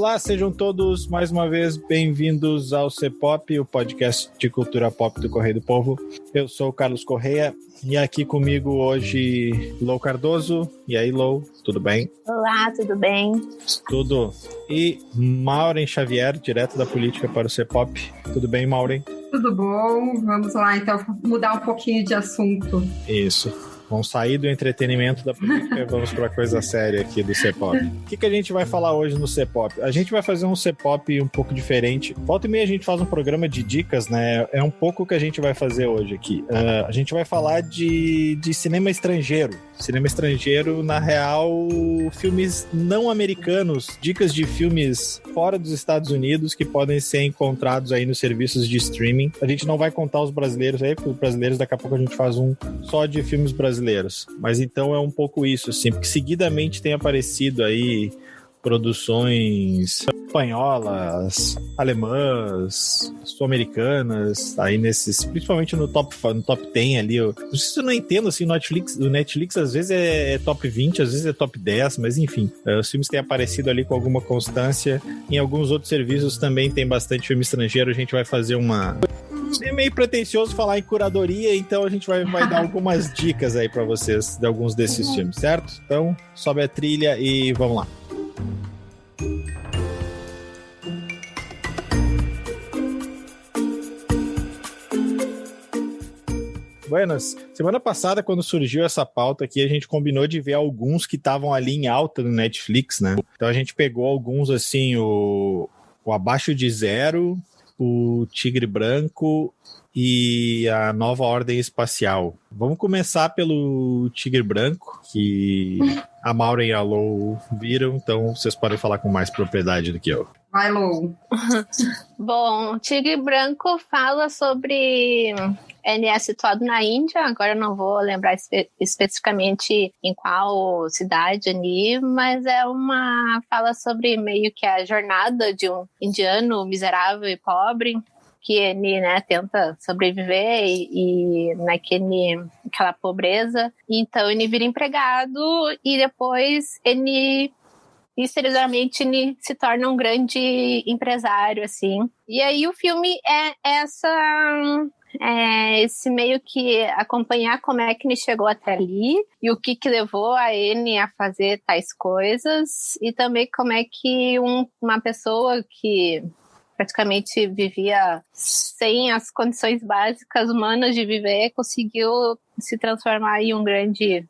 Olá, sejam todos mais uma vez bem-vindos ao C-Pop, o podcast de cultura pop do Correio do Povo. Eu sou o Carlos Correia e aqui comigo hoje Lou Cardoso. E aí, Lou, tudo bem? Olá, tudo bem? Tudo. E Maureen Xavier, direto da política para o C-Pop. Tudo bem, Maureen? Tudo bom? Vamos lá, então, mudar um pouquinho de assunto. Isso. Vamos sair do entretenimento da política e vamos para coisa séria aqui do C-Pop. O que a gente vai falar hoje no C-Pop? A gente vai fazer um C-Pop um pouco diferente. Volta e meia a gente faz um programa de dicas, né? É um pouco o que a gente vai fazer hoje aqui. A gente vai falar de cinema estrangeiro. Cinema estrangeiro, na real, filmes não americanos, dicas de filmes fora dos Estados Unidos que podem ser encontrados aí nos serviços de streaming. A gente não vai contar os brasileiros aí, porque os brasileiros daqui a pouco a gente faz um só de filmes brasileiros. Mas então é um pouco isso, assim, porque seguidamente tem aparecido aí produções espanholas, alemãs, sul-americanas, aí nesses, principalmente no top 10 ali. Não sei se eu não entendo, assim, o Netflix às vezes é top 20, às vezes é top 10, mas enfim, os filmes têm aparecido ali com alguma constância. Em alguns outros serviços também tem bastante filme estrangeiro. A gente vai fazer é meio pretencioso falar em curadoria, então a gente vai dar algumas dicas aí pra vocês de alguns desses filmes, certo? Então, sobe a trilha e vamos lá. Buenas. Semana passada, quando surgiu essa pauta aqui, a gente combinou de ver alguns que estavam ali em alta no Netflix, né? Então a gente pegou alguns, assim, o Abaixo de Zero, o Tigre Branco e a Nova Ordem Espacial. Vamos começar pelo Tigre Branco, que a Maureen e a Lou viram, então vocês podem falar com mais propriedade do que eu. Vai, Lou. Bom, Tigre Branco fala sobre... Ele é situado na Índia, agora eu não vou lembrar especificamente em qual cidade ali, mas fala sobre meio que a jornada de um indiano miserável e pobre, que ele, né, tenta sobreviver e naquela pobreza. Então ele vira empregado e depois ele... misteriosamente ele se torna um grande empresário, assim. E aí o filme esse meio que acompanhar como é que ele chegou até ali e o que levou a ele a fazer tais coisas, e também como é que uma pessoa que praticamente vivia sem as condições básicas humanas de viver conseguiu se transformar em um grande...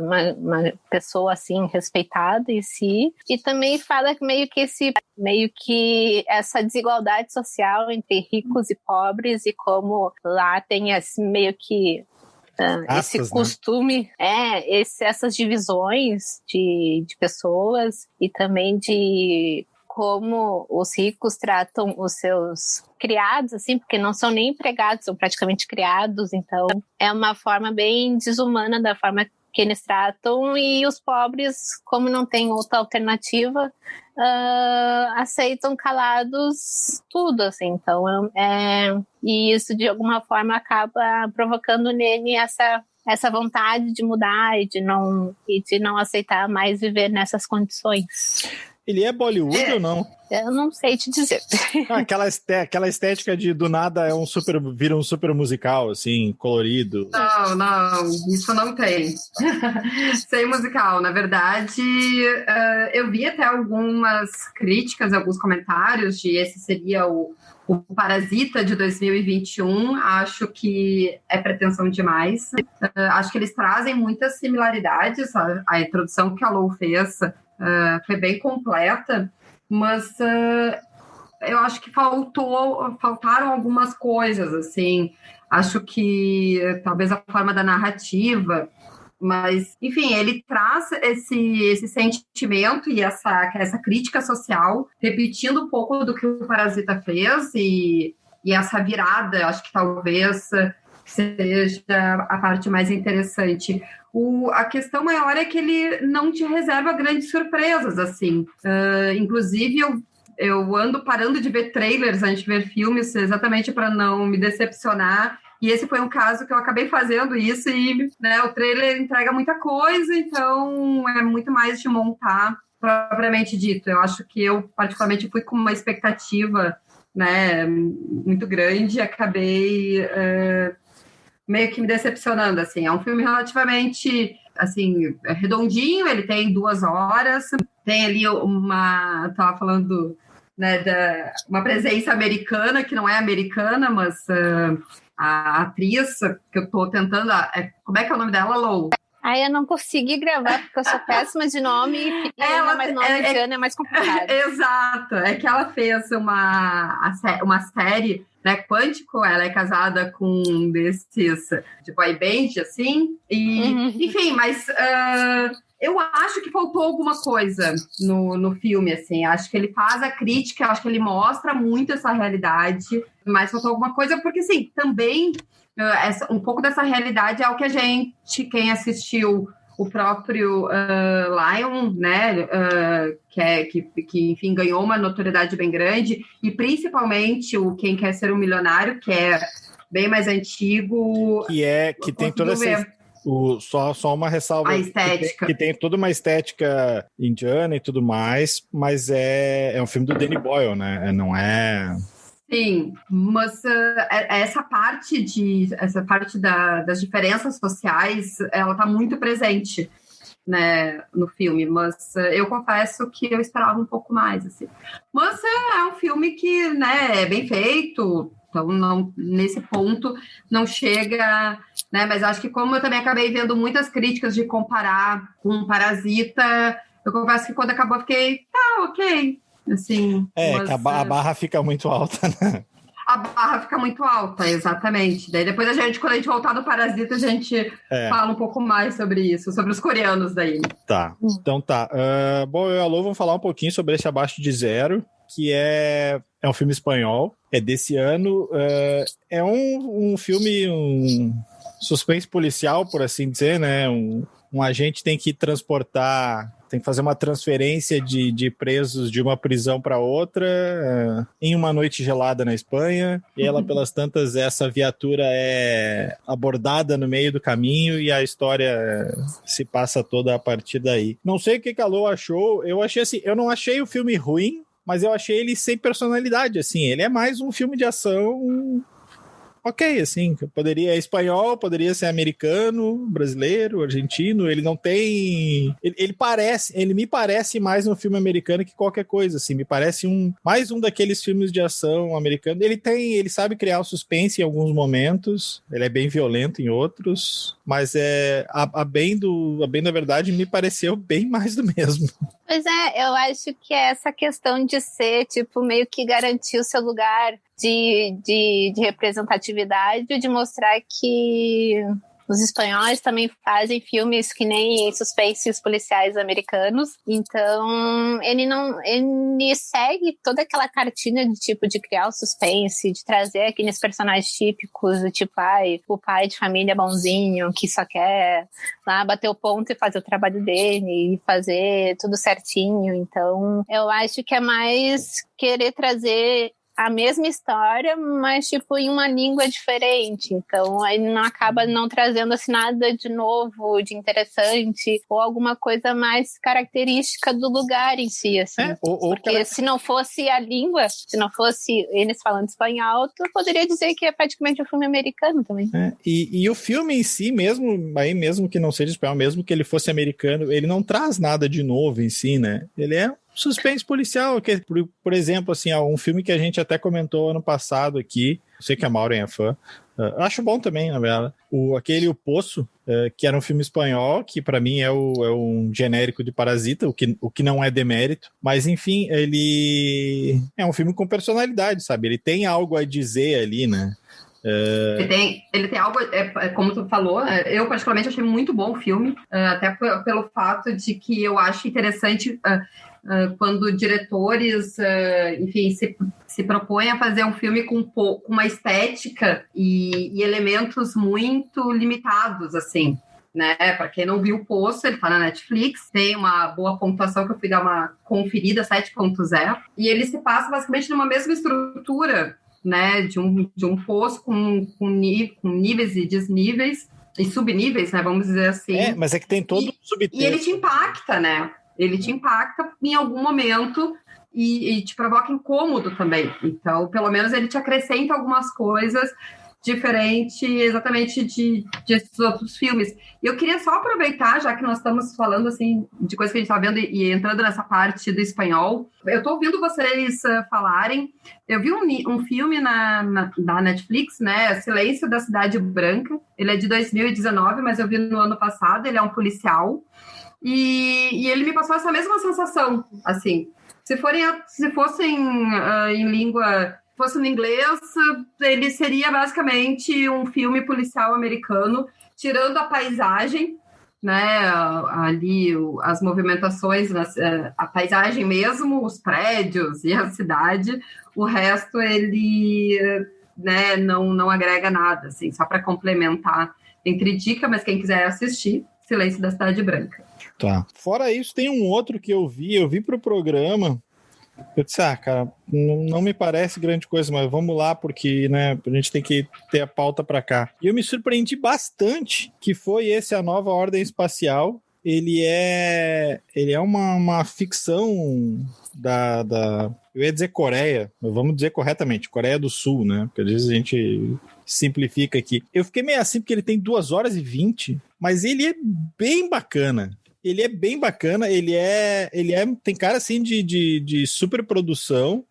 uma pessoa assim respeitada em si, e também fala meio que essa desigualdade social entre ricos e pobres, e como lá tem meio que esse costume, né? Essas divisões de pessoas, e também de como os ricos tratam os seus criados, assim, porque não são nem empregados, são praticamente criados. Então é uma forma bem desumana da forma que eles tratam, e os pobres, como não tem outra alternativa, aceitam calados tudo, assim. Então, e isso de alguma forma acaba provocando nele essa vontade de mudar e de não aceitar mais viver nessas condições. Ele é Bollywood ou não? Eu não sei te dizer. Aquela estética de do nada vira um super musical, assim, colorido. Não, isso não tem. Sem musical. Na verdade, eu vi até algumas críticas, alguns comentários de esse seria o Parasita de 2021. Acho que é pretensão demais. Acho que eles trazem muitas similaridades. A introdução que a Lou fez foi bem completa, mas eu acho que faltaram algumas coisas, assim. Acho que talvez a forma da narrativa, mas, enfim, ele traz esse sentimento e essa crítica social, repetindo um pouco do que o Parasita fez, e essa virada, acho que talvez seja a parte mais interessante. A questão maior é que ele não te reserva grandes surpresas, assim. Inclusive, eu ando parando de ver trailers antes de ver filmes, exatamente para não me decepcionar. E esse foi um caso que eu acabei fazendo isso, e, né, o trailer entrega muita coisa, então é muito mais de montar propriamente dito. Eu acho que eu, particularmente, fui com uma expectativa, né, muito grande, acabei meio que me decepcionando, assim. É um filme relativamente, assim, redondinho, ele tem 2 horas, tem ali estava falando, né, uma presença americana, que não é americana, mas a atriz, que eu estou tentando, como é que é o nome dela, Lou? Eu não consegui gravar porque eu sou péssima de nome e ainda mais nome indiano é mais complicado. Exato, é que ela fez uma série, né, Quântico, ela é casada com um desses de boy band, assim, e enfim, mas eu acho que faltou alguma coisa no filme, assim, acho que ele faz a crítica, acho que ele mostra muito essa realidade, mas faltou alguma coisa, porque assim, também um pouco dessa realidade é o que a gente, quem assistiu o próprio Lion, né, que enfim, ganhou uma notoriedade bem grande, e principalmente o Quem Quer Ser um Milionário, que é bem mais antigo. Que tem toda essa... Só uma ressalva. A estética. Que tem toda uma estética indiana e tudo mais, mas é um filme do Danny Boyle, né? Não é... Sim, mas essa parte das diferenças sociais, ela está muito presente, né, no filme, mas eu confesso que eu esperava um pouco mais, assim. Mas é um filme que, né, é bem feito, então não, nesse ponto não chega, né, mas acho que como eu também acabei vendo muitas críticas de comparar com Parasita, eu confesso que quando acabou eu fiquei, ok. Assim, que a barra fica muito alta, né? A barra fica muito alta, exatamente. Daí depois quando a gente voltar do Parasita, a gente fala um pouco mais sobre isso, sobre os coreanos daí. Tá, então tá. Bom, eu e a Lô vamos falar um pouquinho sobre esse Abaixo de Zero, que é um filme espanhol, é desse ano. É um filme, um suspense policial, por assim dizer, né? Um agente tem que tem que fazer uma transferência de presos de uma prisão para outra em uma noite gelada na Espanha, e ela, pelas tantas, essa viatura é abordada no meio do caminho e a história se passa toda a partir daí. Não sei o que a Lô achou, eu achei assim, eu não achei o filme ruim, mas eu achei ele sem personalidade, assim, ele é mais um filme de ação... Ok, assim, poderia ser espanhol, poderia ser americano, brasileiro, argentino, ele não tem... Ele me parece mais um filme americano que qualquer coisa, assim, me parece mais um daqueles filmes de ação americano. Ele sabe criar o suspense em alguns momentos, ele é bem violento em outros, mas a bem da verdade me pareceu bem mais do mesmo. Pois é, eu acho que é essa questão de ser, tipo, meio que garantir o seu lugar de representatividade, de mostrar que os espanhóis também fazem filmes que nem suspenses policiais americanos. Então, ele segue toda aquela cartilha de tipo de criar o suspense, de trazer aqueles personagens típicos, do tipo, o pai de família bonzinho, que só quer lá bater o ponto e fazer o trabalho dele, e fazer tudo certinho. Então, eu acho que é mais querer trazer a mesma história, mas tipo em uma língua diferente, então aí não acaba não trazendo assim nada de novo, de interessante, ou alguma coisa mais característica do lugar em si, assim. Porque se não fosse a língua, se não fosse eles falando espanhol, tu poderia dizer que é praticamente um filme americano também. E o filme em si mesmo, aí mesmo que não seja espanhol, mesmo que ele fosse americano, ele não traz nada de novo em si, né? Ele é suspense policial, que, por exemplo, assim, um filme que a gente até comentou ano passado aqui, eu sei que a Maureen é fã, acho bom também, na verdade, O Poço, que era um filme espanhol, que pra mim é um genérico de Parasita, o que não é demérito, mas enfim, ele é um filme com personalidade, sabe? Ele tem algo a dizer ali, né? Ele tem algo, como tu falou, eu particularmente achei muito bom o filme, até pelo fato de que eu acho interessante quando diretores, enfim, se propõem a fazer um filme com uma estética e elementos muito limitados, assim, né? Para quem não viu o Poço, ele tá na Netflix, tem uma boa pontuação que eu fui dar uma conferida, 7.0, e ele se passa basicamente numa mesma estrutura, né, de um poço com níveis e desníveis e subníveis, né, vamos dizer assim. Mas é que tem todo subtexto. E ele te impacta, né? Ele te impacta em algum momento e te provoca incômodo também. Então, pelo menos ele te acrescenta algumas coisas diferente exatamente desses outros filmes. E eu queria só aproveitar, já que nós estamos falando assim de coisas que a gente está vendo e entrando nessa parte do espanhol, eu estou ouvindo vocês falarem, eu vi um filme da Netflix, né, Silêncio da Cidade Branca, ele é de 2019, mas eu vi no ano passado, ele é um policial, e ele me passou essa mesma sensação, assim, se fossem em língua... fosse no inglês, ele seria basicamente um filme policial americano, tirando a paisagem, né, ali as movimentações, a paisagem mesmo, os prédios e a cidade, o resto ele, né, não agrega nada, assim, só para complementar entre dica, mas quem quiser assistir, Silêncio da Cidade Branca. Tá. Fora isso, tem um outro que eu vi pro programa. Eu disse, cara, não me parece grande coisa, mas vamos lá, porque, né, a gente tem que ter a pauta para cá. E eu me surpreendi bastante, que foi esse A Nova Ordem Espacial. Ele é uma ficção da... Eu ia dizer Coreia, mas vamos dizer corretamente, Coreia do Sul, né? Porque às vezes a gente simplifica aqui. Eu fiquei meio assim, porque ele tem 2h20, mas ele é bem bacana. Ele é bem bacana, tem cara assim de superprodução,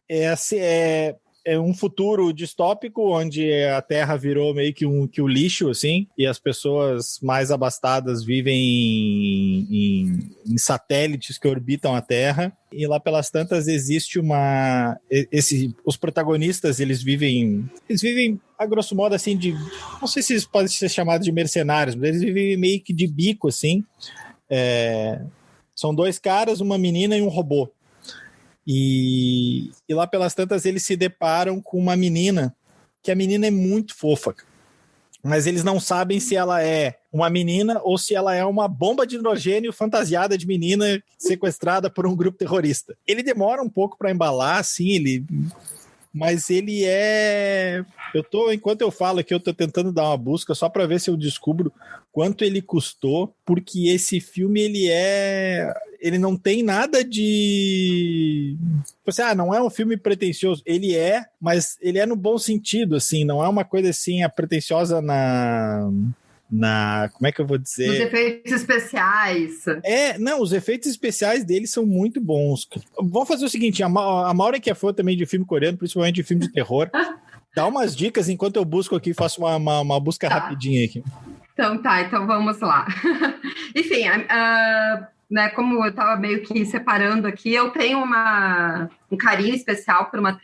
é um futuro distópico onde a Terra virou meio que o lixo, assim, e as pessoas mais abastadas vivem em satélites que orbitam a Terra, e lá pelas tantas existe os protagonistas, eles vivem a grosso modo assim não sei se eles podem ser chamados de mercenários, mas eles vivem meio que de bico, assim. São 2 caras, uma menina e um robô. E lá pelas tantas eles se deparam com uma menina, que a menina é muito fofa, mas eles não sabem se ela é uma menina ou se ela é uma bomba de hidrogênio fantasiada de menina sequestrada por um grupo terrorista. Ele demora um pouco para embalar, assim, mas ele é... Enquanto eu falo aqui, eu tô tentando dar uma busca só para ver se eu descubro quanto ele custou, porque esse filme, ele não tem nada de... Você, não é um filme pretensioso. Ele mas ele é no bom sentido, assim, não é uma coisa assim, pretensiosa como é que eu vou dizer? Os efeitos especiais. Os efeitos especiais dele são muito bons. Vamos fazer o seguinte, a Maura que é fã também de filme coreano, principalmente de filme de terror, dá umas dicas enquanto eu busco aqui, faço uma busca rapidinha aqui. Então vamos lá. Enfim, né, como eu estava meio que separando aqui, eu tenho um carinho especial por uma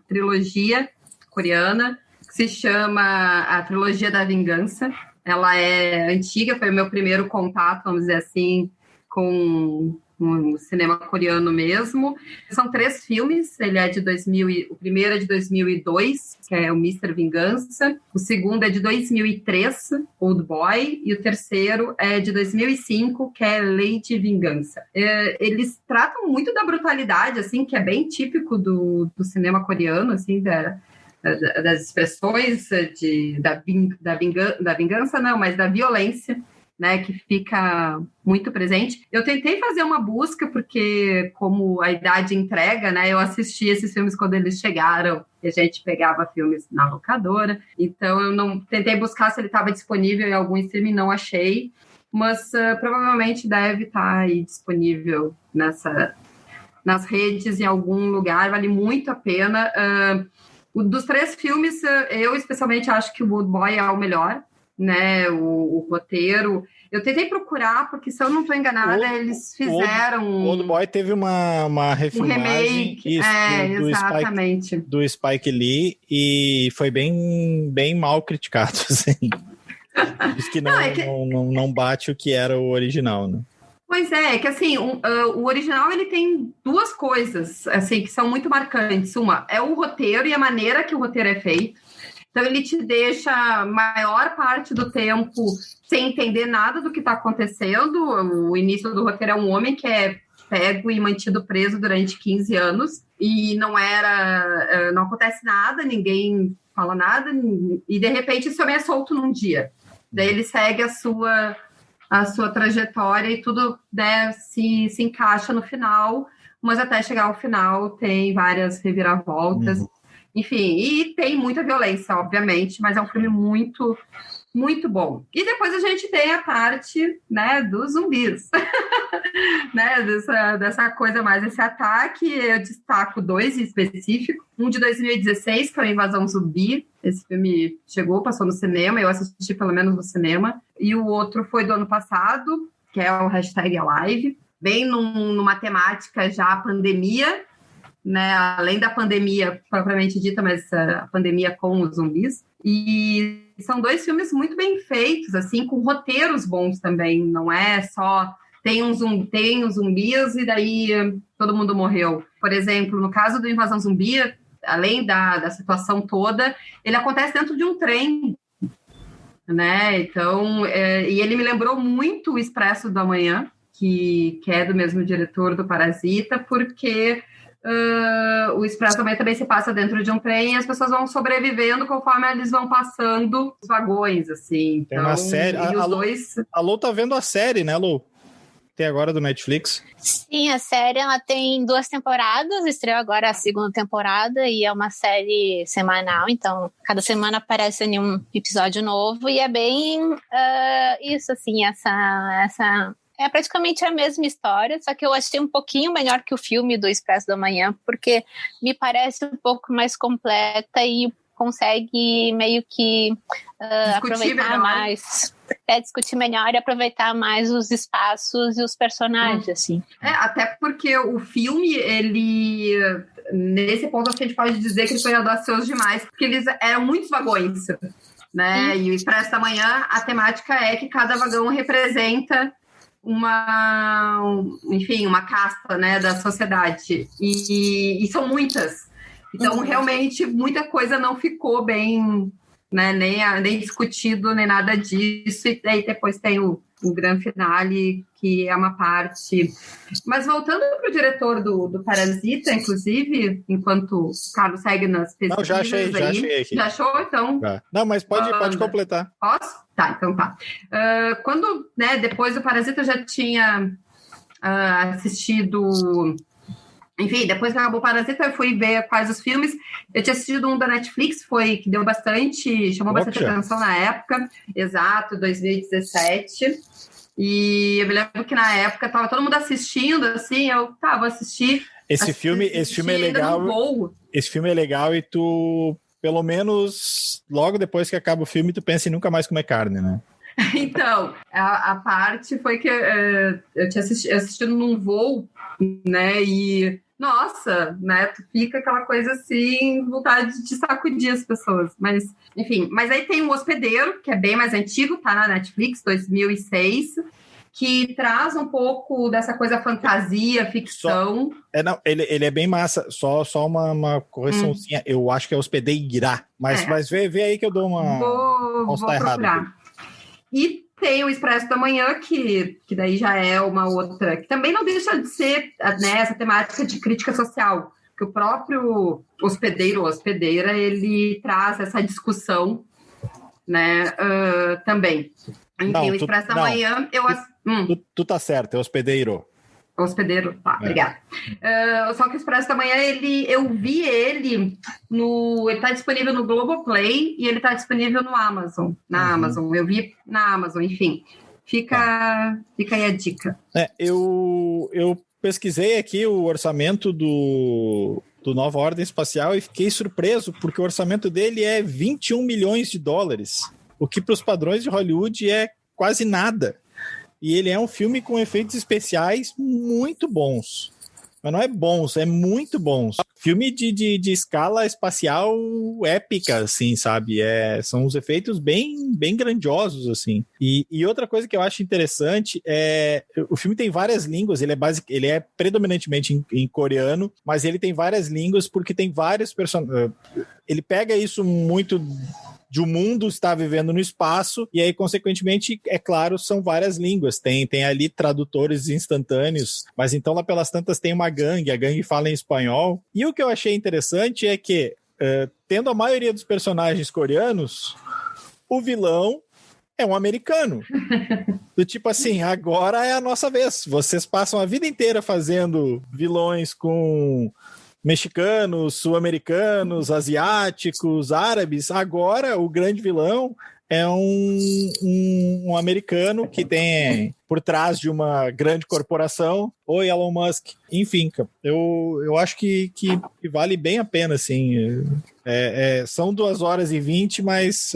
trilogia coreana que se chama a Trilogia da Vingança. Ela é antiga, foi o meu primeiro contato, vamos dizer assim, com o cinema coreano mesmo. São 3 filmes, ele é de 2000, o primeiro é de 2002, que é o Mr. Vingança, o segundo é de 2003, Old Boy, e o terceiro é de 2005, que é Lady Vingança. Eles tratam muito da brutalidade, assim, que é bem típico do cinema coreano, assim, das expressões da vingança, não, mas da violência, né, que fica muito presente. Eu tentei fazer uma busca, porque como a idade entrega, né, eu assisti esses filmes quando eles chegaram, e a gente pegava filmes na locadora, então eu não tentei buscar se ele estava disponível em algum streaming, não achei, mas provavelmente deve estar aí disponível nas redes, em algum lugar, vale muito a pena. Dos 3 filmes, eu especialmente acho que o Old Boy é o melhor, né, o roteiro. Eu tentei procurar, porque se eu não estou enganada, eles fizeram... O Old Boy teve uma refilmagem... Um remake, exatamente. Do Spike Lee, e foi bem, bem mal criticado, assim. Diz que não bate o que era o original, né? Pois é que assim, o original ele tem 2 coisas assim, que são muito marcantes. Uma é o roteiro e a maneira que o roteiro é feito. Então ele te deixa a maior parte do tempo sem entender nada do que está acontecendo. O início do roteiro é um homem que é pego e mantido preso durante 15 anos e não acontece nada, ninguém fala nada, e de repente esse homem é solto num dia. Daí ele segue a a sua trajetória e tudo, né, se encaixa no final, mas até chegar ao final tem várias reviravoltas. Enfim, e tem muita violência, obviamente, mas é um filme muito, muito bom. E depois a gente tem a parte, né, dos zumbis. Né, dessa coisa mais, esse ataque. Eu destaco 2 em específico. Um de 2016, que é a Invasão Zumbi. Esse filme passou no cinema, eu assisti pelo menos no cinema. E o outro foi do ano passado, que é o #Alive. Bem numa temática já pandemia, né, além da pandemia propriamente dita, mas a pandemia com os zumbis. E são 2 filmes muito bem feitos, assim, com roteiros bons também. Não é só tem uns zumbis e daí todo mundo morreu. Por exemplo, no caso do Invasão Zumbi, além da situação toda, ele acontece dentro de um trem, né? Então, e ele me lembrou muito o Expresso da Manhã, que é do mesmo diretor do Parasita, porque o Expresso da Manhã também se passa dentro de um trem e as pessoas vão sobrevivendo conforme eles vão passando os vagões, assim. Tem uma série. A Lô tá vendo a série, né, Lô? Tem agora do Netflix. Sim, a série ela tem 2 temporadas, estreou agora a 2ª temporada e é uma série semanal, então cada semana aparece um episódio novo e é bem isso, assim, essa é praticamente a mesma história, só que eu achei um pouquinho melhor que o filme do Expresso da Manhã, porque me parece um pouco mais completa e consegue meio que aproveitar mais. Discutir melhor e aproveitar mais os espaços e os personagens, assim. Até porque o filme, ele... Nesse ponto, acho que a gente pode dizer que ele foi audacioso demais, porque eles eram muitos vagões, né? E o Expresso da Manhã, a temática é que cada vagão representa uma casta, né, da sociedade. E são muitas. Então, realmente, muita coisa não ficou bem, né, nem discutido, nem nada disso. E daí depois tem o grande finale, que é uma parte... Mas voltando para o diretor do Parasita, inclusive, enquanto o Carlos segue nas pesquisas... Não, já achei aqui. Já achou? Então... Não, mas pode completar. Posso? Tá, então tá. Quando, né, depois do Parasita, eu já tinha assistido... Enfim, depois que acabou o Parasita, eu fui ver quais os filmes. Eu tinha assistido um da Netflix, que deu chamou bastante atenção na época. Exato, 2017. E eu me lembro que na época tava todo mundo assistindo, assim, eu vou assistir. Esse filme é legal. Esse filme é legal e tu, pelo menos, logo depois que acaba o filme, tu pensa em nunca mais comer carne, né? Então, a parte foi que eu tinha assistido num voo, né, e nossa, né, tu fica aquela coisa assim, vontade de sacudir as pessoas, mas, enfim. Mas aí tem o Hospedeiro, que é bem mais antigo, tá na Netflix, 2006, que traz um pouco dessa coisa fantasia, ficção. Ele é bem massa, só uma correçãozinha, eu acho que é Hospedeira, mas vê aí que eu dou uma... Vou procurar. E tem o Expresso da Manhã, que daí já é uma outra, que também não deixa de ser, né, essa temática de crítica social, que o próprio hospedeiro ou hospedeira, ele traz essa discussão, né, também. Enfim, o Expresso da Manhã, Tu tá certo, é hospedeiro. Hospedeiro, tá, obrigada. Só que o Expresso da Manhã, eu vi ele ele tá disponível no Globoplay e ele tá disponível no Amazon, Amazon. Eu vi na Amazon, enfim. Fica aí a dica. Eu pesquisei aqui o orçamento do Nova Ordem Espacial e fiquei surpreso, porque o orçamento dele é 21 milhões de dólares, o que para os padrões de Hollywood é quase nada. E ele é um filme com efeitos especiais muito bons. Mas não é bons, é muito bons. Filme de escala espacial épica, assim, sabe? São os efeitos bem grandiosos, assim. E outra coisa que eu acho interessante é... O filme tem várias línguas, ele é predominantemente em coreano, mas ele tem várias línguas porque tem vários personagens... Ele pega isso muito... de o mundo estar vivendo no espaço, e aí, consequentemente, é claro, são várias línguas. Tem ali tradutores instantâneos, mas então lá pelas tantas tem uma gangue, a gangue fala em espanhol. E o que eu achei interessante é que, tendo a maioria dos personagens coreanos, o vilão é um americano. Do tipo assim, agora é a nossa vez. Vocês passam a vida inteira fazendo vilões com mexicanos, sul-americanos, asiáticos, árabes. Agora o grande vilão é um americano que tem por trás de uma grande corporação. Oi, Elon Musk. Enfim, eu acho que vale bem a pena, assim. São 2h20, mas,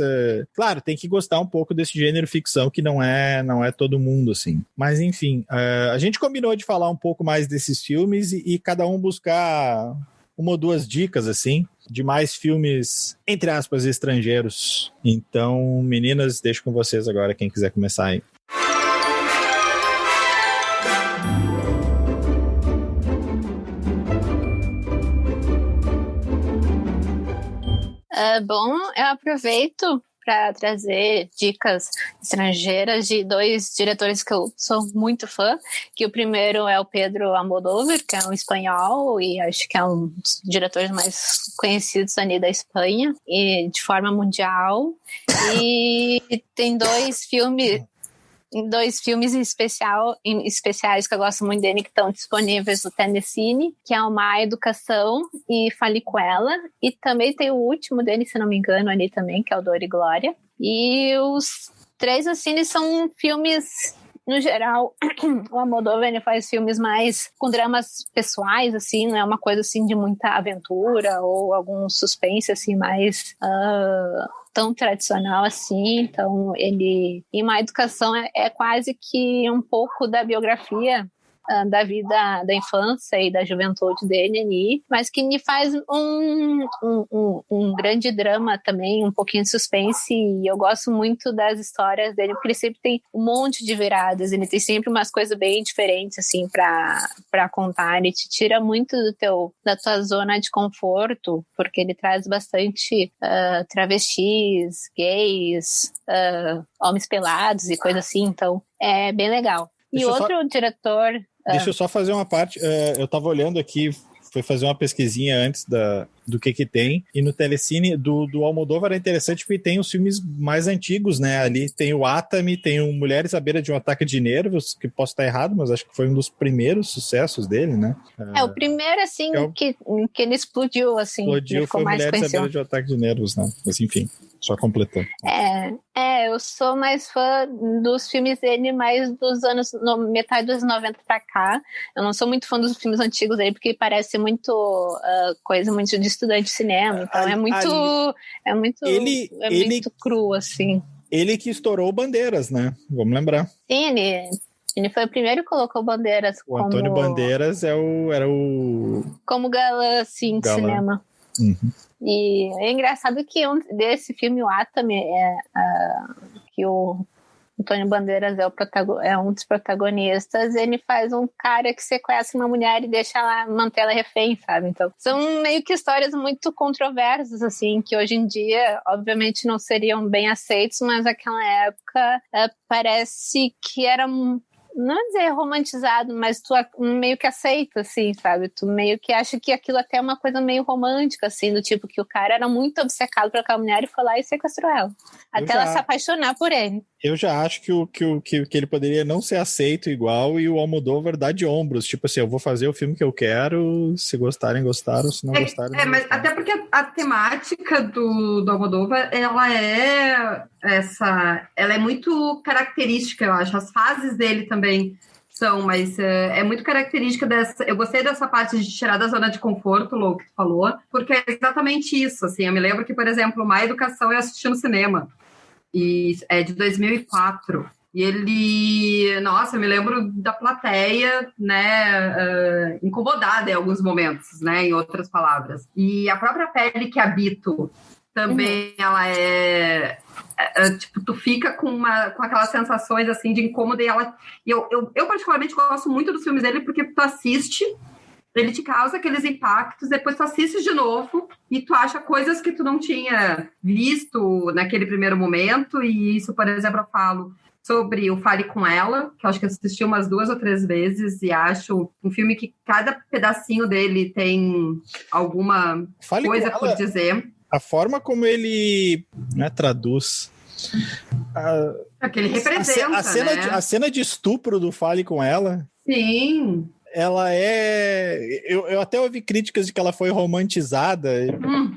claro, tem que gostar um pouco desse gênero ficção, que não é todo mundo, assim. Mas, enfim, a gente combinou de falar um pouco mais desses filmes e cada um buscar uma ou duas dicas, assim, de mais filmes, entre aspas, estrangeiros. Então, meninas, deixo com vocês agora, quem quiser começar aí. Bom, eu aproveito para trazer dicas estrangeiras de 2 diretores que eu sou muito fã, que o primeiro é o Pedro Almodóvar, que é um espanhol e acho que é um dos diretores mais conhecidos ali da Espanha e de forma mundial, e tem 2 filmes especiais que eu gosto muito dele, que estão disponíveis no Telecine, que é o Má Educação e Fale com Ela, e também tem o último dele, se não me engano, ali também, que é o Dor e Glória. E os 3, assim, são filmes, no geral, o Almodóvar, ele faz filmes mais com dramas pessoais, assim, não é uma coisa, assim, de muita aventura ou algum suspense, assim, mais tão tradicional assim. Então ele, em Má Educação, é quase que um pouco da biografia da vida, da infância e da juventude dele ali, mas que me faz um grande drama também, um pouquinho de suspense, e eu gosto muito das histórias dele, porque ele sempre tem um monte de viradas, ele tem sempre umas coisas bem diferentes, assim, pra contar. Ele te tira muito da tua zona de conforto, porque ele traz bastante travestis, gays, homens pelados e coisa assim, então é bem legal. E outro diretor... Deixa eu só fazer uma parte. Eu tava olhando aqui, fui fazer uma pesquisinha antes do que tem, e no Telecine do Almodóvar é interessante porque tem os filmes mais antigos, né? Ali tem o Atami, tem o Mulheres à Beira de um Ataque de Nervos, que posso estar errado, mas acho que foi um dos primeiros sucessos dele, né? O primeiro, assim, que ele explodiu, assim. Explodiu, foi mais Mulheres conhecido. à Beira de um Ataque de Nervos, né? Mas enfim, só completando. Eu sou mais fã dos filmes dele mais dos anos, metade dos 90 pra cá. Eu não sou muito fã dos filmes antigos dele, porque parece muito coisa muito de estudante de cinema, então é muito cru, assim. Ele que estourou Bandeiras, né? Vamos lembrar. Sim, ele foi o primeiro que colocou Bandeiras como... Antônio Bandeiras era o... Como galã, assim, de cinema. Uhum. E é engraçado que desse filme, o Atami, que o Antônio Bandeiras é um dos protagonistas, ele faz um cara que sequestra uma mulher e deixa ela, manter ela refém, sabe? Então, são meio que histórias muito controversas, assim, que hoje em dia, obviamente, não seriam bem aceitos, mas naquela época parece que era... Não dizer romantizado, mas tu meio que aceita, assim, sabe? Tu meio que acha que aquilo até é uma coisa meio romântica, assim, do tipo que o cara era muito obcecado por aquela mulher e foi lá e sequestrou ela. Até ela se apaixonar por ele. Eu já acho que ele poderia não ser aceito igual, e o Almodóvar dá de ombros. Tipo assim, eu vou fazer o filme que eu quero, se gostarem, gostaram, se não gostarem, não mas gostaram. até porque a temática do Almodóvar, ela é muito característica, eu acho. As fases dele também são, mas é muito característica dessa... Eu gostei dessa parte de tirar da zona de conforto, Lou, que tu falou, porque é exatamente isso, assim. Eu me lembro que, por exemplo, Má Educação eu assisti no cinema, e é de 2004. E ele... Nossa, eu me lembro da plateia, né, incomodada em alguns momentos, né, em outras palavras. E a própria pele que habito também, ela tipo, tu fica com aquelas sensações, assim, de incômodo, e eu particularmente gosto muito dos filmes dele, porque tu assiste, ele te causa aqueles impactos, depois tu assiste de novo e tu acha coisas que tu não tinha visto naquele primeiro momento. E isso, por exemplo, eu falo sobre o Fale com Ela, que eu acho que eu assisti umas 2 ou 3 vezes, e acho um filme que cada pedacinho dele tem alguma coisa por dizer. A forma como ele traduz... Aquele representa, a cena de estupro do Fale com ela. Sim. Ela é... Eu até ouvi críticas de que ela foi romantizada.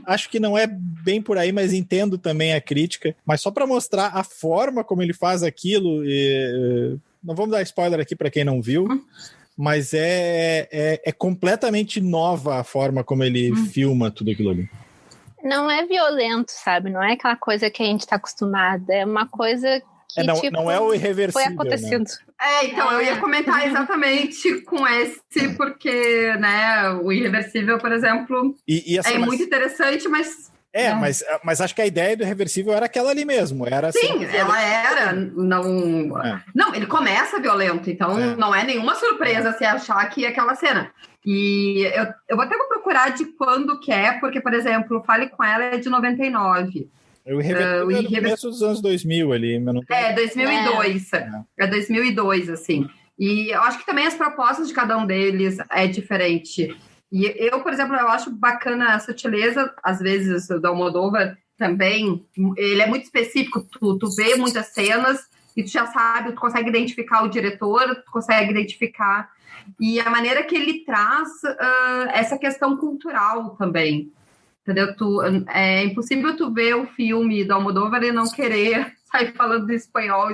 Acho que não é bem por aí, mas entendo também a crítica. Mas só para mostrar a forma como ele faz aquilo... Não vamos dar spoiler aqui para quem não viu, mas é completamente nova a forma como ele filma tudo aquilo ali. Não é violento, sabe? Não é aquela coisa que a gente tá acostumado. É uma coisa que, não é o irreversível, foi acontecendo. Né? Então, eu ia comentar exatamente com esse, porque, né, o irreversível, por exemplo, assim, muito interessante, mas... Mas acho que a ideia do irreversível era aquela ali mesmo. Sim, ela era. Não, ele começa violento, então não é nenhuma surpresa se achar que é aquela cena. E eu vou até procurar de quando que é, porque, por exemplo, Fale com Ela é de 99. O irreversível é no começo dos anos 2000 ali. Mas não tem... 2002. É 2002, assim. E eu acho que também as propostas de cada um deles é diferente. E eu, por exemplo, eu acho bacana a sutileza, às vezes, do Almodóvar também. Ele é muito específico, tu vê muitas cenas e tu já sabe, tu consegue identificar o diretor, tu consegue identificar... E a maneira que ele traz essa questão cultural também, entendeu? É impossível tu ver o filme do Almodóvar e não querer sair falando de espanhol,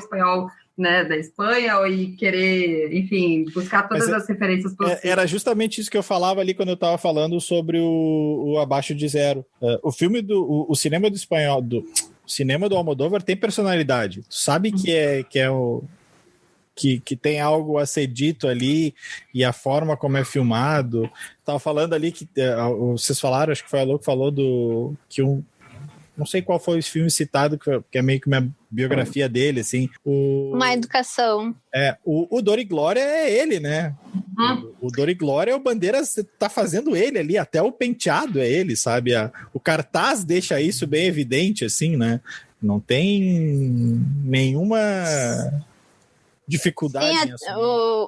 né, da Espanha, e querer, enfim, buscar todas as referências possíveis. Era justamente isso que eu falava ali quando eu estava falando sobre o Abaixo de Zero. O filme o cinema do espanhol, o cinema do Almodóvar tem personalidade. Tu sabe que tem algo a ser dito ali, e a forma como é filmado. Tava falando ali que vocês falaram, acho que foi a Lô que falou não sei qual foi o filme citado, que é meio que uma biografia dele, assim. Uma educação. O Dor e Glória é ele, né? O Dor e Glória, o Bandeiras tá fazendo ele ali, até o penteado é ele, sabe? O cartaz deixa isso bem evidente, assim, né? Não tem nenhuma... dificuldade. Sim,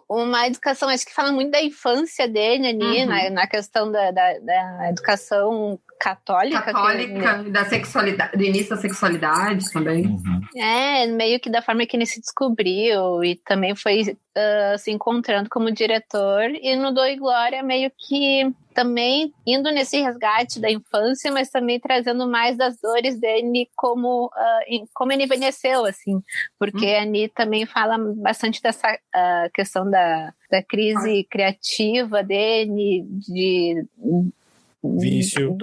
uma educação, acho que fala muito da infância dele ali, na questão da educação católica, da sexualidade, do início da sexualidade também. Meio que da forma que ele se descobriu e também foi se encontrando como diretor, e no Dor e Glória meio que também indo nesse resgate da infância, mas também trazendo mais das dores dele como ele envelheceu, assim, porque a Annie também fala bastante dessa questão da crise criativa dele, vício.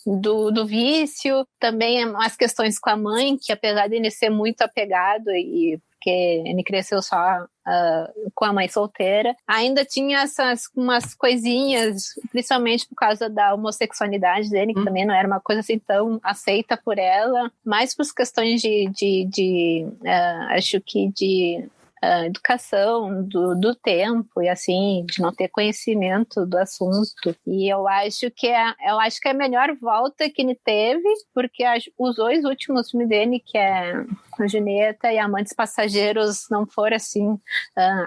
Do vício, também as questões com a mãe, que apesar de ele ser muito apegado, e porque ele cresceu só com a mãe solteira, ainda tinha umas coisinhas, principalmente por causa da homossexualidade dele, que também não era uma coisa assim tão aceita por ela, mais por questões acho que de educação do tempo, e assim, de não ter conhecimento do assunto. E eu acho que é a melhor volta que ele teve, porque os dois últimos filmes dele, que é a Julieta e Amantes Passageiros, não foram assim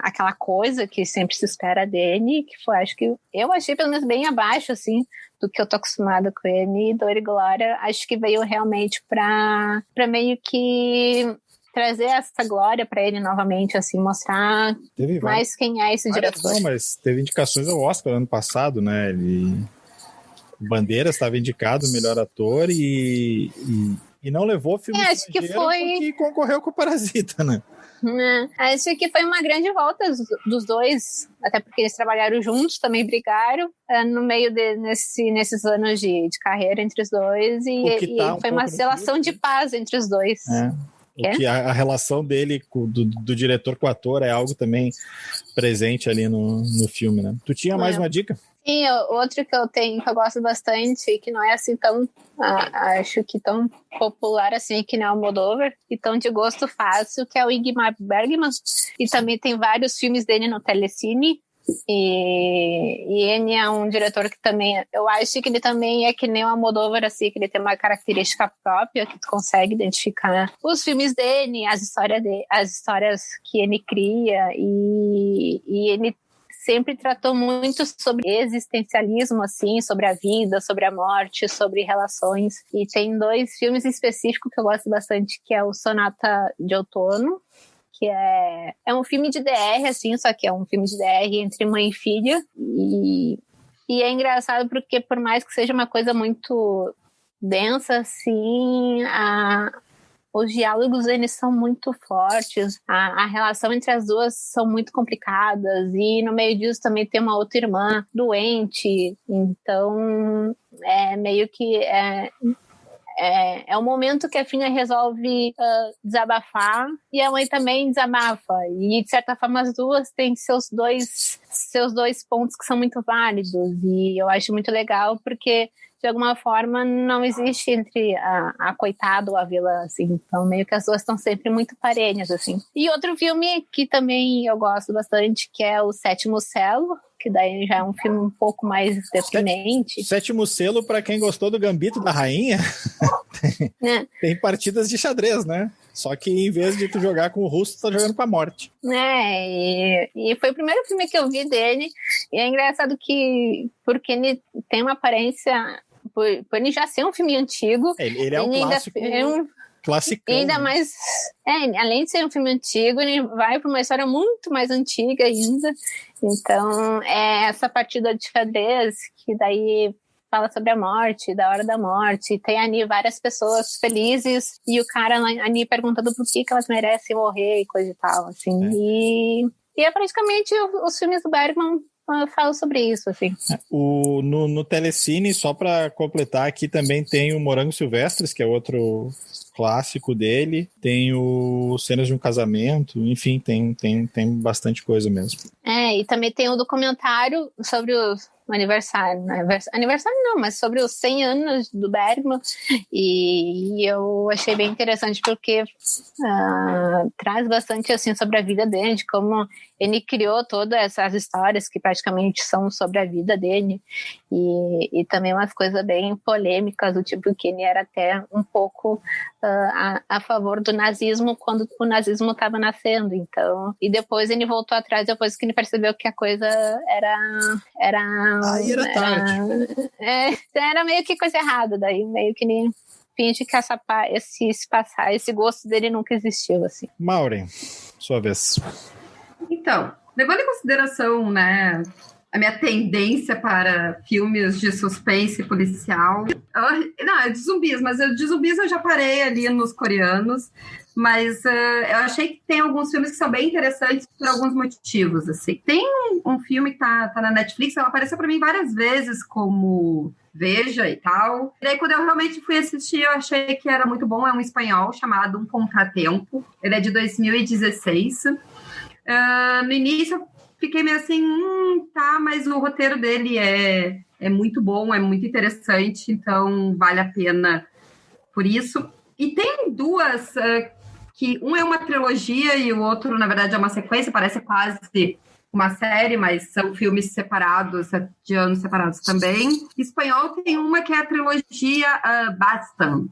aquela coisa que sempre se espera dele, que foi, acho que eu achei pelo menos bem abaixo, assim, do que eu tô acostumada com ele. E Dor e Glória, acho que veio realmente para meio que trazer essa glória para ele novamente, assim, mostrar mais quem é esse diretor. Não, mas teve indicações ao Oscar ano passado, né? Bandeiras estava indicado melhor ator e não levou o filme acho que foi porque concorreu com o Parasita, né? Acho que foi uma grande volta dos dois, até porque eles trabalharam juntos, também brigaram no meio nesses anos de carreira entre os dois, e foi uma relação de paz entre os dois. Que a relação dele, do diretor com o ator, é algo também presente ali no filme, né? Tu tinha mais uma dica? Sim, outro que eu tenho, que eu gosto bastante, que não é assim tão, acho que tão popular assim, que não é o Almodóvar, e tão de gosto fácil, que é o Ingmar Bergman, e também tem vários filmes dele no Telecine. E ele é um diretor que também, eu acho que ele também é que nem o Almodóvar, assim, que ele tem uma característica própria, que tu consegue identificar os filmes dele, as histórias que ele cria, e ele sempre tratou muito sobre existencialismo, assim, sobre a vida, sobre a morte, sobre relações. E tem 2 filmes específicos que eu gosto bastante, que é o Sonata de Outono, que é um filme de DR, assim, só que é um filme de DR entre mãe e filha. E é engraçado porque, por mais que seja uma coisa muito densa, assim, os diálogos, eles são muito fortes, a relação entre as duas são muito complicadas, e no meio disso também tem uma outra irmã doente, então é meio que é o momento que a filha resolve desabafar, e a mãe também desabafa, e de certa forma as duas têm seus dois pontos que são muito válidos, e eu acho muito legal porque de alguma forma não existe entre a coitada ou a vilã, assim, então meio que as duas estão sempre muito parelhas, assim. E outro filme que também eu gosto bastante, que é o Sétimo Selo, que daí já é um filme um pouco mais deprimente. Sétimo Selo, para quem gostou do Gambito da Rainha, tem partidas de xadrez, né? Só que em vez de tu jogar com o russo, tu tá jogando com a morte. E foi o primeiro filme que eu vi dele, e é engraçado que, porque ele tem uma aparência, por ele já ser um filme antigo... Ele é um clássico... Classicão. E ainda mais, além de ser um filme antigo, ele vai para uma história muito mais antiga ainda. Então, essa partida de xadrez, que daí fala sobre a morte, da hora da morte, tem ali várias pessoas felizes, e o cara ali perguntando por que elas merecem morrer e coisa e tal, assim. E é praticamente os filmes do Bergman falam sobre isso, assim. No Telecine, só para completar aqui, também tem o Morangos Silvestres, que é outro clássico dele, tem o Cenas de um Casamento, enfim, tem bastante coisa mesmo. E também tem o documentário sobre o aniversário não, mas sobre os 100 anos do Bergman, e eu achei bem interessante porque traz bastante, assim, sobre a vida dele, de como ele criou todas essas histórias que praticamente são sobre a vida dele, e também umas coisas bem polêmicas, do tipo que ele era até um pouco a favor do nazismo quando o nazismo estava nascendo, então, e depois ele voltou atrás, depois que ele percebeu que a coisa Aí era tarde. Era meio que coisa errada, daí meio que ele finge que esse gosto dele nunca existiu, assim. Maureen, sua vez. Então, levando em consideração, né, a minha tendência para filmes de suspense policial, não, é de zumbis, mas de zumbis eu já parei ali nos coreanos, mas eu achei que tem alguns filmes que são bem interessantes por alguns motivos, assim. Tem um filme que tá na Netflix, ela apareceu para mim várias vezes como Veja e tal. E daí, quando eu realmente fui assistir, eu achei que era muito bom. É um espanhol chamado Um Contratempo. Ele é de 2016. No início, eu fiquei meio assim, tá, mas o roteiro dele é muito bom, é muito interessante, então vale a pena por isso. E tem duas... que um é uma trilogia e o outro, na verdade, é uma sequência, parece quase uma série, mas são filmes separados, de anos separados também. Em espanhol tem uma que é a trilogia Bastan,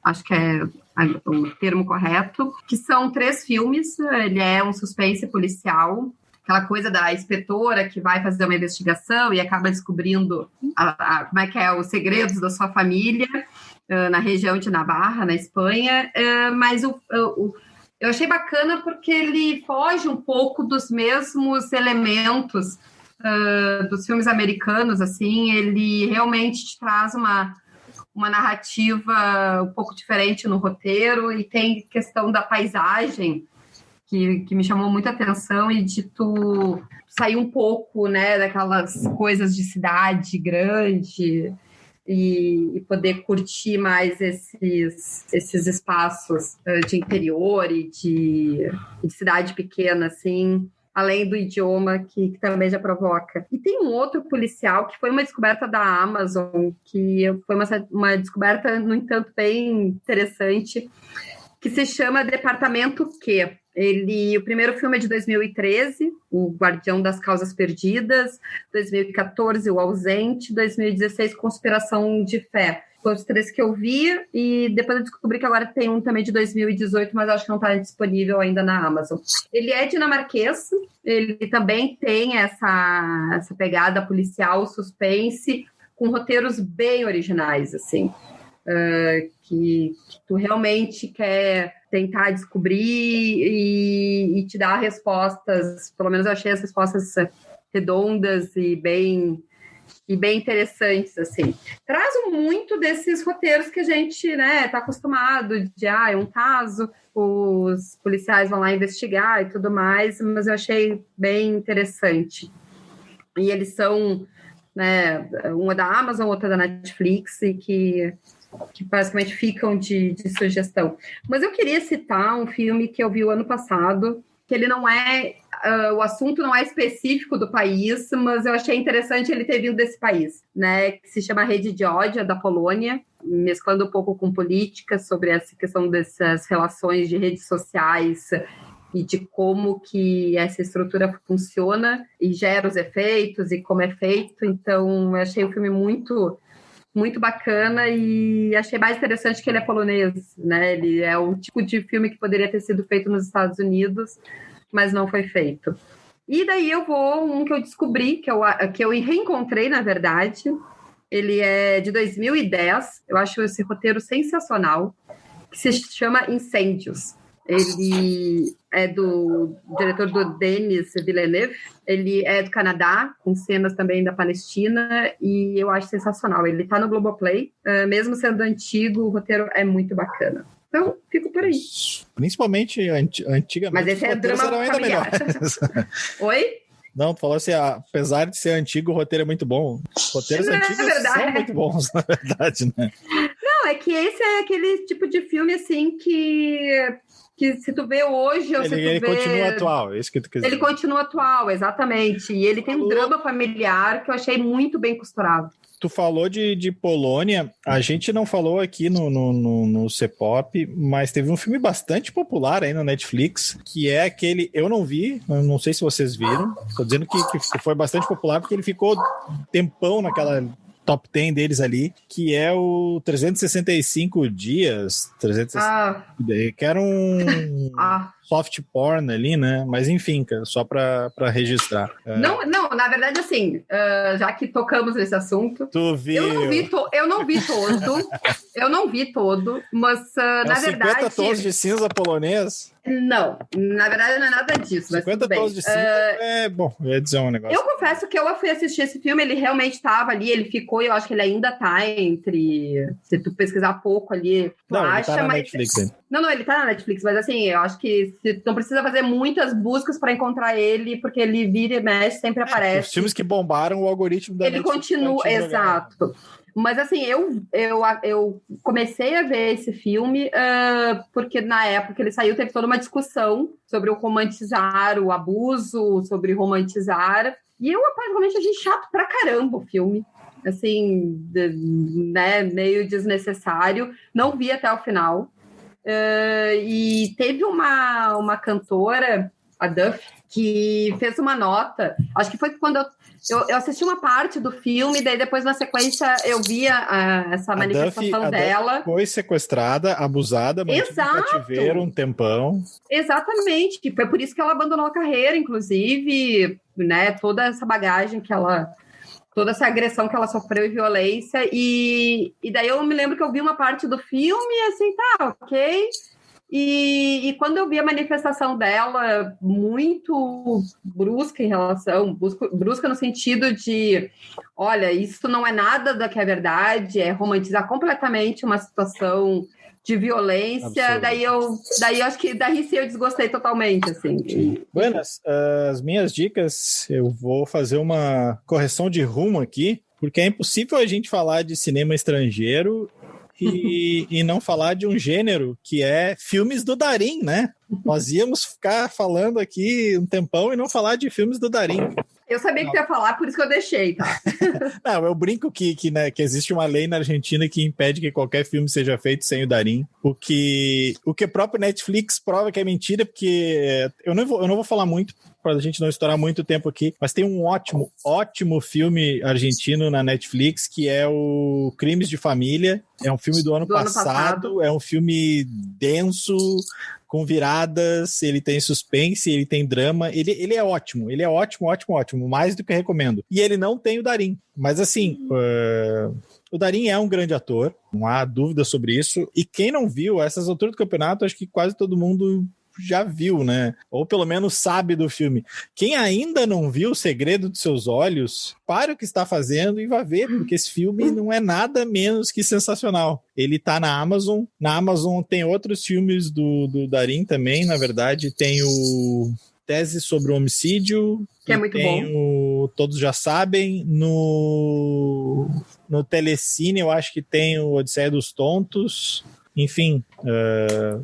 acho que é o termo correto, que são 3 filmes, ele é um suspense policial, aquela coisa da inspetora que vai fazer uma investigação e acaba descobrindo como é que é os segredos da sua família, na região de Navarra, na Espanha, mas eu achei bacana porque ele foge um pouco dos mesmos elementos dos filmes americanos, assim, ele realmente te traz uma narrativa um pouco diferente no roteiro, e tem questão da paisagem que me chamou muita atenção, e de tu sair um pouco, né, daquelas coisas de cidade grande, e poder curtir mais esses espaços de interior e de cidade pequena, assim, além do idioma que também já provoca. E tem um outro policial que foi uma descoberta da Amazon, que foi uma descoberta, no entanto, bem interessante, que se chama Departamento Q. O primeiro filme é de 2013, O Guardião das Causas Perdidas, 2014, O Ausente, 2016, Conspiração de Fé. Foi os 3 que eu vi, e depois eu descobri que agora tem um também de 2018, mas acho que não está disponível ainda na Amazon. Ele é dinamarquês, ele também tem essa pegada policial, suspense, com roteiros bem originais, assim, que tu realmente quer tentar descobrir e te dar respostas, pelo menos eu achei as respostas redondas e bem interessantes, assim. Traz muito desses roteiros que a gente, né, tá acostumado de, é um caso, os policiais vão lá investigar e tudo mais, mas eu achei bem interessante. E eles são, né, uma da Amazon, outra da Netflix, e que basicamente ficam de sugestão. Mas eu queria citar um filme que eu vi o ano passado, que ele não é... o assunto não é específico do país, mas eu achei interessante ele ter vindo desse país, né? Que se chama Rede de Ódio, da Polônia, mesclando um pouco com política, sobre essa questão dessas relações de redes sociais e de como que essa estrutura funciona e gera os efeitos e como é feito. Então, eu achei o filme muito bacana e achei mais interessante que ele é polonês, né? Ele é o tipo de filme que poderia ter sido feito nos Estados Unidos, mas não foi feito. E daí eu vou um que eu descobri, que eu reencontrei, na verdade. Ele é de 2010, eu acho esse roteiro sensacional, que se chama Incêndios. Ele é do diretor do Denis Villeneuve, ele é do Canadá, com cenas também da Palestina, e eu acho sensacional. Ele está no Globoplay, mesmo sendo antigo, o roteiro é muito bacana. Então, fico por aí. Principalmente antigamente. Mas esse é drama familiar. Oi? Não, tu falou assim, apesar de ser antigo, o roteiro é muito bom. Roteiros antigos são muito bons, na verdade, né? Não, é que esse é aquele tipo de filme, assim, que se tu vê hoje... Ou ele continua atual, é isso que tu quer dizer. Ele continua atual, exatamente. E ele tem um drama familiar que eu achei muito bem costurado. Tu falou de Polônia, a gente não falou aqui no C-Pop, mas teve um filme bastante popular aí no Netflix, que é aquele, eu não vi, não sei se vocês viram, tô dizendo que foi bastante popular porque ele ficou tempão naquela top 10 deles ali, que é o 365 dias, que era um soft porn ali, né? Mas enfim, só para registrar. Não, na verdade, assim, já que tocamos nesse assunto, tu viu? Eu não vi todo, mas na verdade... 50 tons de cinza polonês? Não, na verdade não é nada disso. 50 tons de cinza bom, eu ia dizer um negócio. Eu confesso que eu fui assistir esse filme, ele realmente estava ali, ele ficou, eu acho que ele ainda tá entre... Se tu pesquisar pouco ali, tu acha, ele tá na mas... Netflix aí. Não, ele tá na Netflix, mas assim, eu acho que tu não precisa fazer muitas buscas para encontrar ele, porque ele vira e mexe, sempre aparece. Os filmes que bombaram o algoritmo da Netflix. Ele continua, exato. Mas assim, eu comecei a ver esse filme porque na época ele saiu, teve toda uma discussão sobre o romantizar o abuso, sobre romantizar. E eu, particularmente, achei chato pra caramba o filme. Assim, né, meio desnecessário. Não vi até o final. E teve uma cantora, a Duff, que fez uma nota. Acho que foi quando eu assisti uma parte do filme, daí depois na sequência eu via essa manifestação dela. Duff foi sequestrada, abusada, mantida em cativeiro um tempão. Exatamente, foi por isso que ela abandonou a carreira, inclusive, né, toda essa bagagem que ela... toda essa agressão que ela sofreu e violência, e daí eu me lembro que eu vi uma parte do filme e assim, tá, ok... E quando eu vi a manifestação dela muito brusca em relação, brusca no sentido de, olha, isso não é nada da que é verdade, é romantizar completamente uma situação de violência, daí eu acho que daí sim eu desgostei totalmente, assim. Buenas, as minhas dicas, eu vou fazer uma correção de rumo aqui, porque é impossível a gente falar de cinema estrangeiro e não falar de um gênero que é filmes do Darín, né? Nós íamos ficar falando aqui um tempão e não falar de filmes do Darín. Eu sabia que tu ia falar, por isso que eu deixei, tá? Não, eu brinco que existe uma lei na Argentina que impede que qualquer filme seja feito sem o Darín. O que o próprio Netflix prova que é mentira, porque eu não vou falar muito para a gente não estourar muito tempo aqui, mas tem um ótimo filme argentino na Netflix, que é o Crimes de Família. É um filme do ano passado. É um filme denso, com viradas, ele tem suspense, ele tem drama, ele é ótimo, mais do que recomendo. E ele não tem o Darín, mas assim, o Darín é um grande ator, não há dúvida sobre isso, e quem não viu, a essas alturas do campeonato, acho que quase todo mundo já viu, né? Ou pelo menos sabe do filme. Quem ainda não viu O Segredo dos Seus Olhos, pare o que está fazendo e vá ver, porque esse filme não é nada menos que sensacional. Ele tá na Amazon. Na Amazon tem outros filmes do Darín também, na verdade. Tem o Tese sobre o Homicídio, que é muito bom. Todos Já Sabem. No Telecine, eu acho que tem o Odisseia dos Tontos. Enfim,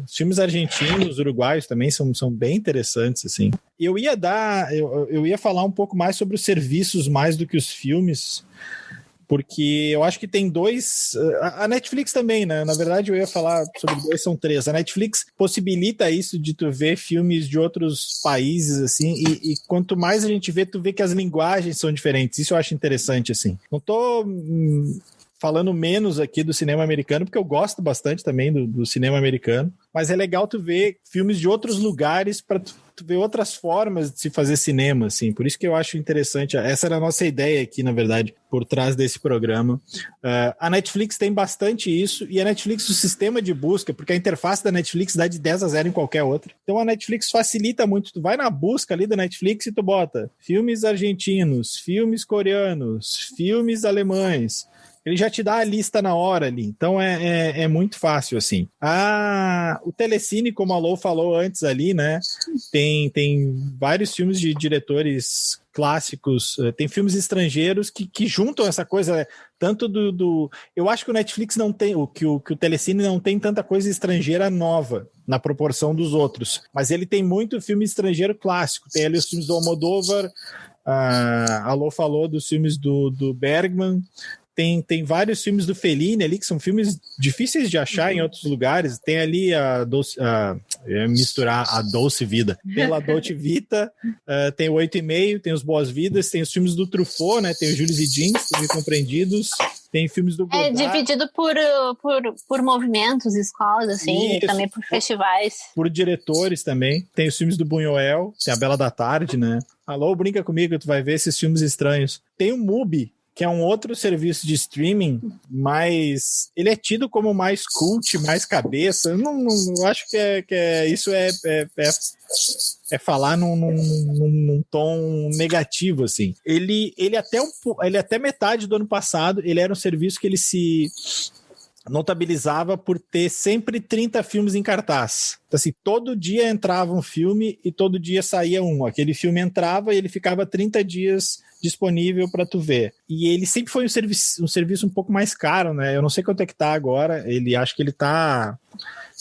os filmes argentinos, uruguaios também são bem interessantes, assim. Eu ia falar um pouco mais sobre os serviços mais do que os filmes, porque eu acho que tem dois... A Netflix também, né? Na verdade, eu ia falar sobre dois, são três. A Netflix possibilita isso de tu ver filmes de outros países, assim, e quanto mais a gente vê, tu vê que as linguagens são diferentes. Isso eu acho interessante, assim. Não tô... falando menos aqui do cinema americano, porque eu gosto bastante também do cinema americano, mas é legal tu ver filmes de outros lugares para tu ver outras formas de se fazer cinema, assim, por isso que eu acho interessante, essa era a nossa ideia aqui, na verdade, por trás desse programa. A Netflix tem bastante isso, e a Netflix, o sistema de busca, porque a interface da Netflix dá de 10-0 em qualquer outra, então a Netflix facilita muito, tu vai na busca ali da Netflix e tu bota filmes argentinos, filmes coreanos, filmes alemães, ele já te dá a lista na hora ali, então é muito fácil, assim. O Telecine, como a Lô falou antes ali, né, tem vários filmes de diretores clássicos, tem filmes estrangeiros que juntam essa coisa, tanto eu acho que o Netflix não tem, que o Telecine não tem tanta coisa estrangeira nova, na proporção dos outros, mas ele tem muito filme estrangeiro clássico, tem ali os filmes do Almodóvar, a Lô falou dos filmes do Bergman, tem vários filmes do Fellini ali, que são filmes difíceis de achar em outros lugares. Tem ali misturar a Dolce Vida. Tem La Dolce Vita, tem o 8,5, tem os Boas-Vidas, tem os filmes do Truffaut, né? Tem o Jules e Jeans, Incompreendidos. Tem filmes do Godard. É dividido por movimentos, escolas, assim, e também por festivais. Por diretores também. Tem os filmes do Buñuel, tem a Bela da Tarde, né? Alô, brinca comigo, tu vai ver esses filmes estranhos. Tem o Mubi, que é um outro serviço de streaming, mas ele é tido como mais cult, mais cabeça. Eu não acho que isso é falar num tom negativo, assim. Ele até metade do ano passado, ele era um serviço que ele se notabilizava por ter sempre 30 filmes em cartaz. Então, assim, todo dia entrava um filme e todo dia saía um. Aquele filme entrava e ele ficava 30 dias disponível para tu ver. E ele sempre foi um serviço um pouco mais caro, né? Eu não sei quanto é que tá agora. Acho que ele tá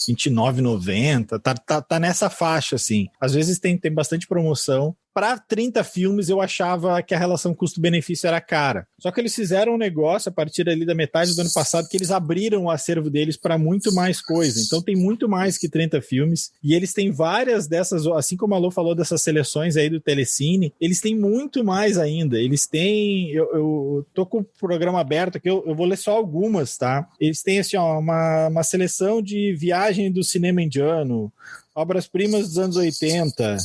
R$29,90, tá nessa faixa, assim. Às vezes tem bastante promoção. Para 30 filmes, eu achava que a relação custo-benefício era cara. Só que eles fizeram um negócio a partir ali da metade do ano passado que eles abriram o acervo deles para muito mais coisa. Então tem muito mais que 30 filmes. E eles têm várias dessas, assim como a Lô falou dessas seleções aí do Telecine, eles têm muito mais ainda. Eles têm... Eu tô com o programa aberto aqui, eu vou ler só algumas, tá? Eles têm, assim, ó, uma seleção de Viagem do Cinema Indiano, obras-primas dos anos 80.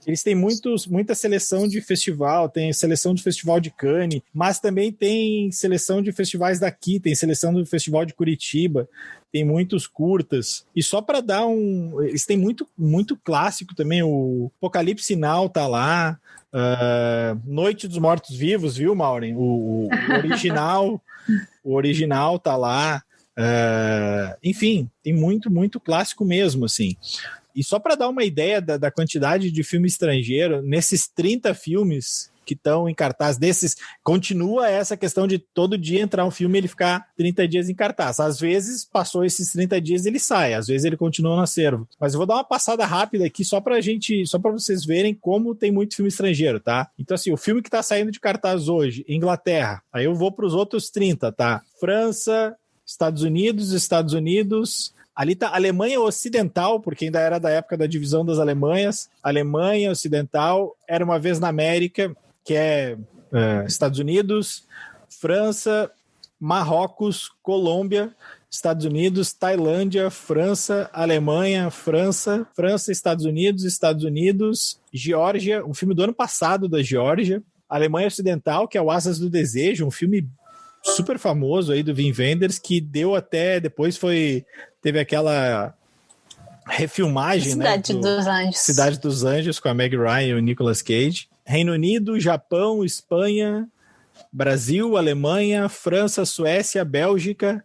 Eles têm muita seleção de festival, tem seleção de Festival de Cannes, mas também tem seleção de festivais daqui, tem seleção do Festival de Curitiba, tem muitos curtas. E só para dar eles têm muito clássico também, o Apocalipse Now tá lá, Noite dos Mortos-Vivos, viu, Maureen? O original tá lá. Enfim, tem muito clássico mesmo, assim. E só para dar uma ideia da quantidade de filme estrangeiro, nesses 30 filmes que estão em cartaz desses, continua essa questão de todo dia entrar um filme e ele ficar 30 dias em cartaz. Às vezes, passou esses 30 dias ele sai, às vezes ele continua no acervo. Mas eu vou dar uma passada rápida aqui só para vocês verem como tem muito filme estrangeiro, tá? Então, assim, o filme que tá saindo de cartaz hoje, Inglaterra, aí eu vou para os outros 30, tá? França, Estados Unidos, Ali tá Alemanha Ocidental, porque ainda era da época da divisão das Alemanhas. Alemanha Ocidental, Era Uma Vez na América, que é Estados Unidos, França, Marrocos, Colômbia, Estados Unidos, Tailândia, França, Alemanha, França, Estados Unidos, Geórgia, um filme do ano passado da Geórgia, Alemanha Ocidental, que é o Asas do Desejo, um filme super famoso aí do Wim Wenders, que deu até, depois teve aquela refilmagem, Cidade dos Anjos. Cidade dos Anjos, com a Meg Ryan e o Nicolas Cage. Reino Unido, Japão, Espanha, Brasil, Alemanha, França, Suécia, Bélgica,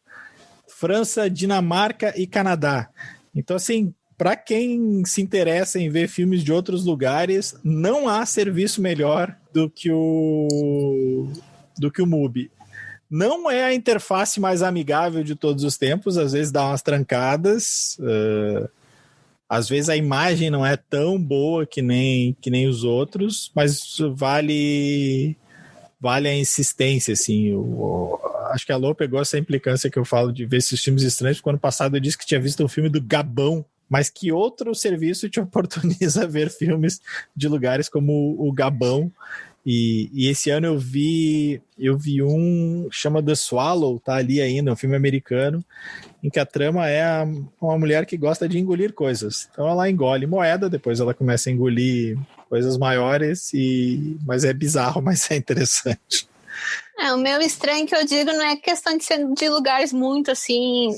França, Dinamarca e Canadá. Então, assim, para quem se interessa em ver filmes de outros lugares, não há serviço melhor do que o MUBI. Não é a interface mais amigável de todos os tempos, às vezes dá umas trancadas, às vezes a imagem não é tão boa que nem os outros, mas vale a insistência, assim. Acho que a Lô pegou essa implicância que eu falo de ver esses filmes estranhos, porque ano passado eu disse que tinha visto um filme do Gabão, mas que outro serviço te oportuniza ver filmes de lugares como o Gabão. E esse ano eu vi um chama The Swallow, tá ali ainda, um filme americano, em que a trama é uma mulher que gosta de engolir coisas. Então ela engole moeda, depois ela começa a engolir coisas maiores, mas é bizarro, mas é interessante. O meu estranho que eu digo não é questão de ser de lugares muito assim,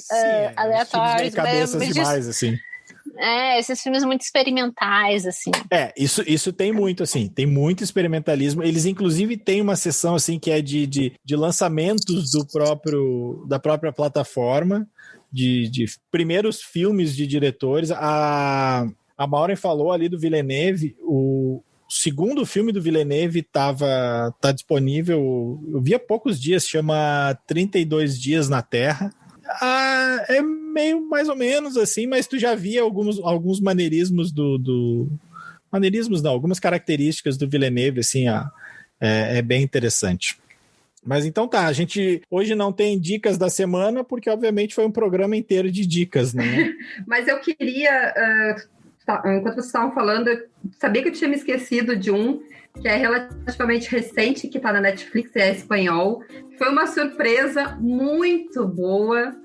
aleatórios. Cabeças demais, assim. Esses filmes muito experimentais, assim. Isso tem muito, assim, tem muito experimentalismo. Eles, inclusive, têm uma seção, assim, que é de lançamentos da própria plataforma, de primeiros filmes de diretores. A Maureen falou ali do Villeneuve, o segundo filme do Villeneuve tá disponível, eu vi há poucos dias, chama 32 Dias na Terra. É meio mais ou menos assim, mas tu já via alguns maneirismos maneirismos não, algumas características do Villeneuve, assim, é bem interessante. Mas então tá, a gente hoje não tem dicas da semana, porque obviamente foi um programa inteiro de dicas, né? Mas eu queria, enquanto vocês estavam falando, eu sabia que eu tinha me esquecido de um que é relativamente recente, que está na Netflix, é espanhol. Foi uma surpresa muito boa.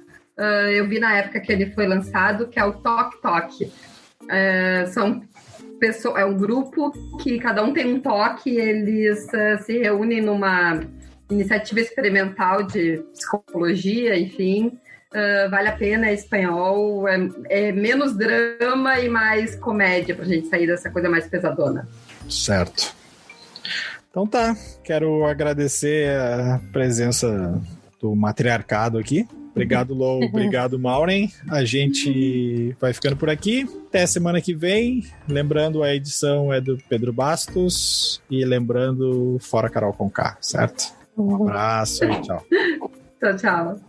Eu vi na época que ele foi lançado, que é o Tok Tok. É um grupo que cada um tem um toque, eles se reúnem numa iniciativa experimental de psicologia, enfim. Vale a pena, é espanhol, é menos drama e mais comédia, pra gente sair dessa coisa mais pesadona. Certo. Então tá, quero agradecer a presença do matriarcado aqui. Obrigado, Lô, obrigado, Maureen. A gente vai ficando por aqui. Até semana que vem. Lembrando, a edição é do Pedro Bastos e lembrando, fora Carol Conká, certo? Um abraço e tchau. Tchau.